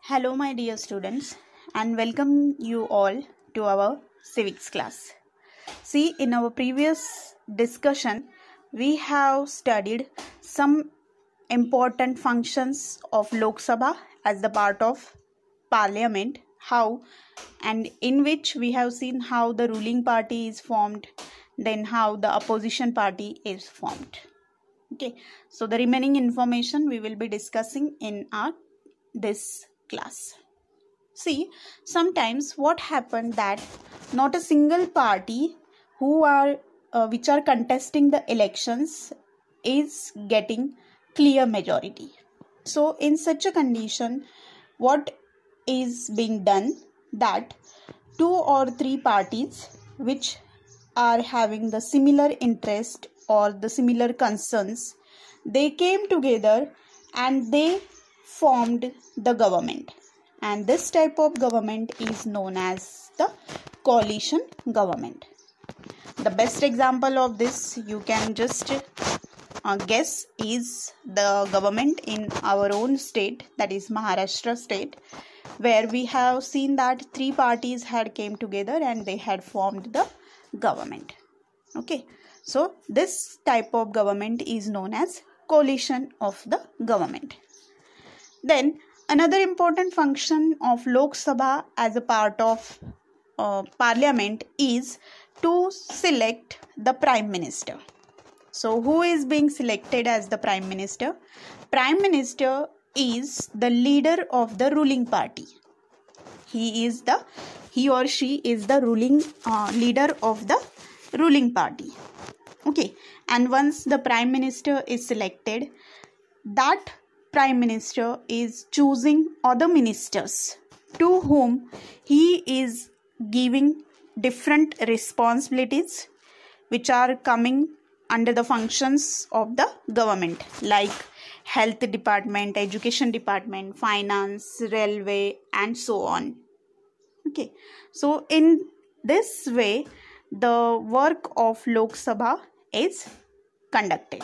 Hello, my dear students, and welcome you all to our civics class. See, in our previous discussion, we have studied some important functions of Lok Sabha as the part of Parliament, how and in which we have seen how the ruling party is formed, then how the opposition party is formed. Okay, so the remaining information we will be discussing in this class. See, sometimes what happened that not a single party which are contesting the elections is getting clear majority. So in such a condition, what is being done that 2 or 3 parties which are having the similar interest or the similar concerns, they came together and they formed the government, and this type of government is known as the coalition government. The best example of this you can just guess is the government in our own state, that is Maharashtra state, where we have seen that 3 parties had came together and they had formed the government. Okay, so this type of government is known as coalition of the government. Then another important function of Lok Sabha as a part of Parliament is to select the Prime Minister. So who is being selected as the Prime Minister? Prime Minister is the leader of the ruling party. He or she is the ruling leader of the ruling party. Okay, and once the Prime Minister is selected, that Prime Minister is choosing other ministers to whom he is giving different responsibilities which are coming under the functions of the government, like health department, education department, finance, railway, and so on. Okay, so in this way the work of Lok Sabha is conducted.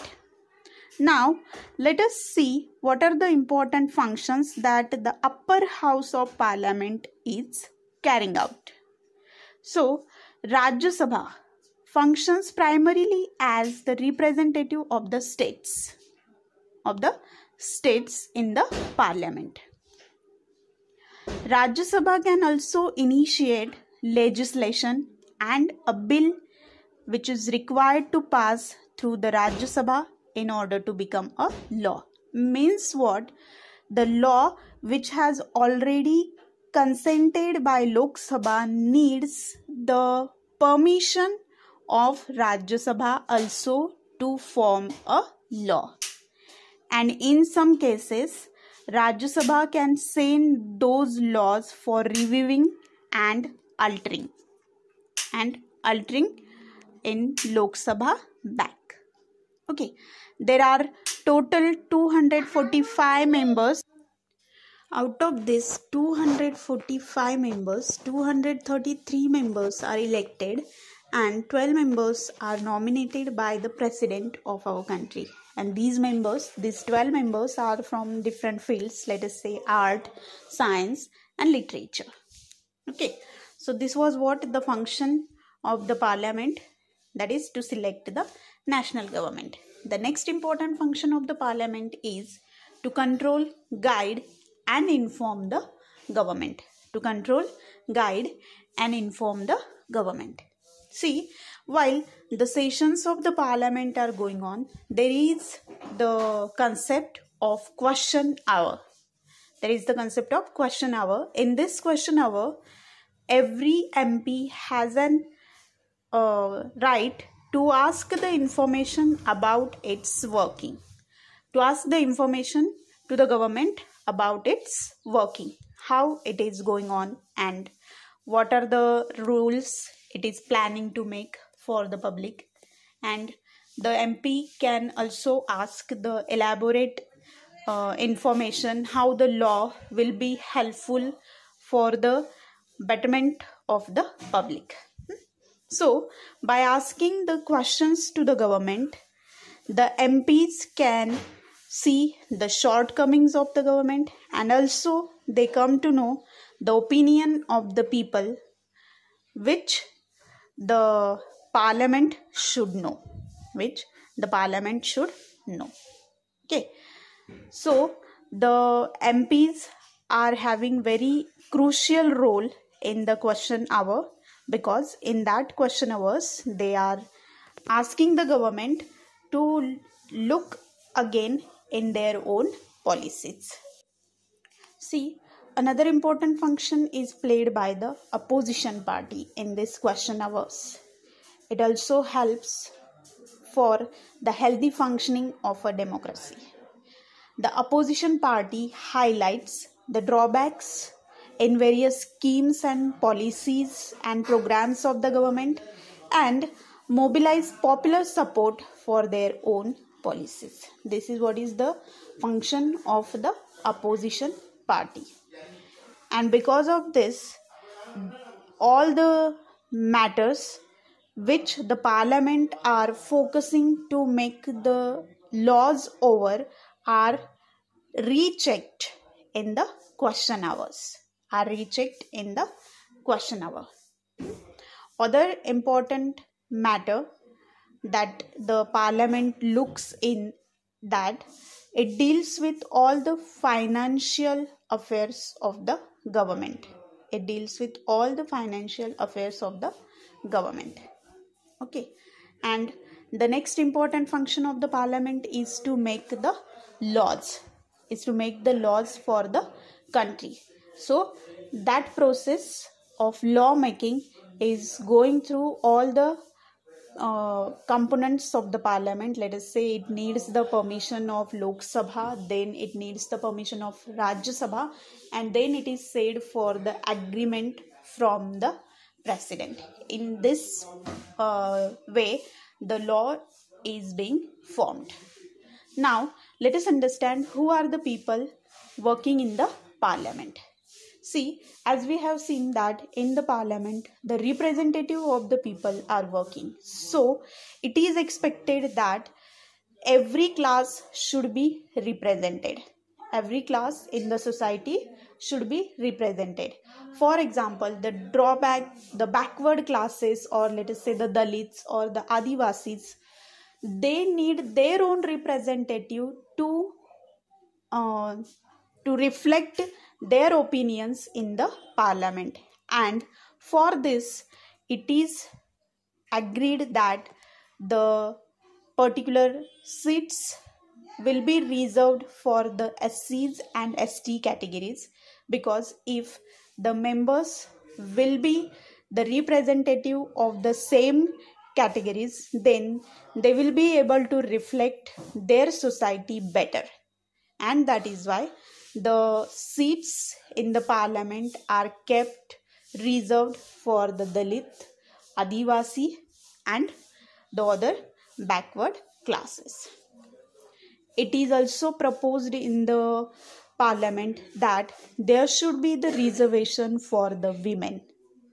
Now, let us see what are the important functions that the upper house of Parliament is carrying out. So, Rajya Sabha functions primarily as the representative of the states in the Parliament. Rajya Sabha can also initiate legislation, and a bill which is required to pass through the Rajya Sabha in order to become a law. Means what? The law which has already consented by Lok Sabha needs the permission of Rajya Sabha also to form a law. And in some cases, Rajya Sabha can send those laws for reviewing and altering in Lok Sabha back. Okay, there are total 245 members. Out of this 245 members, 233 members are elected and 12 members are nominated by the President of our country. And these 12 members are from different fields, let us say art, science and literature. Okay, so this was what the function of the Parliament, that is to select the national government. The next important function of the Parliament is to control, guide and inform the government. To control, guide and inform the government. See, while the sessions of the Parliament are going on, there is the concept of question hour. In this question hour, every MP has an right to ask the information about its working, to ask the information to the government about its working, how it is going on and what are the rules it is planning to make for the public. And the MP can also ask the elaborate information how the law will be helpful for the betterment of the public. So, by asking the questions to the government, the MPs can see the shortcomings of the government, and also they come to know the opinion of the people which the parliament should know, which the parliament should know. Okay, so the MPs are having very crucial role in the question hour, because in that question hours they are asking the government to look again in their own policies. See, another important function is played by the opposition party in this question hours. It also helps for the healthy functioning of a democracy. The opposition party highlights the drawbacks in various schemes and policies and programs of the government and mobilize popular support for their own policies. This is what is the function of the opposition party. And because of this, all the matters which the parliament are focusing to make the laws over are rechecked in the question hours. Other important matter that the parliament looks in, that it deals with all the financial affairs of the government. Okay, and the next important function of the parliament is to make the laws, for the country. So that process of law making is going through all the components of the parliament. Let us say it needs the permission of Lok Sabha, then it needs the permission of Rajya Sabha, and then it is said for the agreement from the president. In this way, the law is being formed. Now, let us understand who are the people working in the parliament. See, as we have seen that in the parliament, the representative of the people are working. So, it is expected that every class should be represented. Every class in the society should be represented. For example, the backward classes, or let us say the Dalits or the Adivasis, they need their own representative to reflect their opinions in the parliament. And for this, it is agreed that the particular seats will be reserved for the SCs and ST categories, because if the members will be the representative of the same categories, then they will be able to reflect their society better. And that is why the seats in the parliament are kept reserved for the Dalit, Adivasi and the other backward classes. It is also proposed in the parliament that there should be the reservation for the women.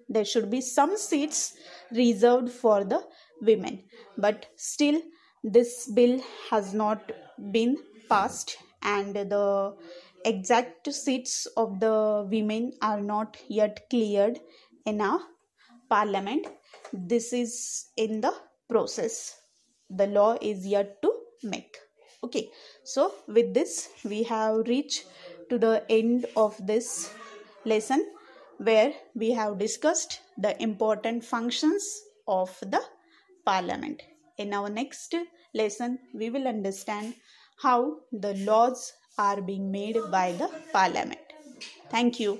There should be some seats reserved for the women, but still this bill has not been passed, and the exact seats of the women are not yet cleared in our parliament. This is in the process. The law is yet to make. Okay, so with this we have reached to the end of this lesson, where we have discussed the important functions of the parliament. In our next lesson, we will understand how the laws are being made by the parliament. Thank you.